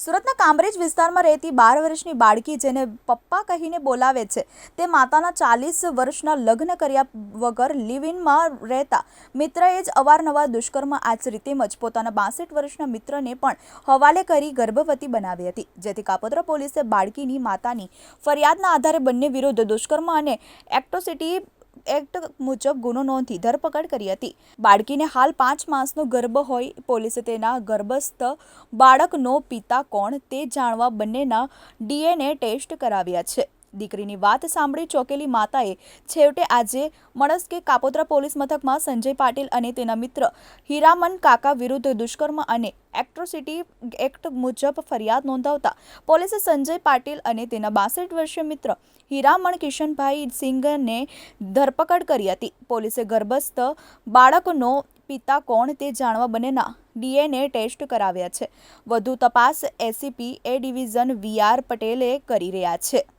સુરતના કામરેજ વિસ્તારમાં રહેતી 12 વર્ષની બાળકી જેને પપ્પા કહીને બોલાવે છે તે માતાના 40 વર્ષના લગ્ન કર્યા વગર લિવ ઇનમાં રહેતા મિત્રએ જ અવારનવાર દુષ્કર્મ આચરી તેમજ પોતાના 62 વર્ષના મિત્રને પણ હવાલે કરી ગર્ભવતી બનાવી હતી, જેથી કાપોદ્રા પોલીસે બાળકીની માતાની ફરિયાદના આધારે બંને વિરુદ્ધ દુષ્કર્મ અને એટ્રોસિટી એક્ટ મુજબ ગુનો નોંધી ધરપકડ કરી હતી। બાળકીને હાલ 5 માસનો ગર્ભ હોય પોલીસે તેના ગર્ભસ્થ બાળકનો પિતા કોણ તે જાણવા બંનેના DNA ટેસ્ટ કરાવ્યા છે। દીકરીની વાત સાંભળી ચોંકેલી માતાએ છેવટે આજે મળસ્કે કાપોદ્રા પોલીસ મથકમાં સંજય પાટીલ અને તેના મિત્ર હીરામન કાકા વિરુદ્ધ દુષ્કર્મ અને એટ્રોસિટી એક્ટ મુજબ ફરિયાદ નોંધાવતા પોલીસે સંજય પાટીલ અને તેના 62 વર્ષીય મિત્ર હીરામણ કિશનભાઈ સિંઘને ધરપકડ કરી હતી। પોલીસે ગર્ભસ્થ બાળકનો પિતા કોણ તે જાણવા બંનેના DNA ટેસ્ટ કરાવ્યા છે। વધુ તપાસ એસીપી એ ડિવિઝન VR પટેલે કરી રહ્યા છે।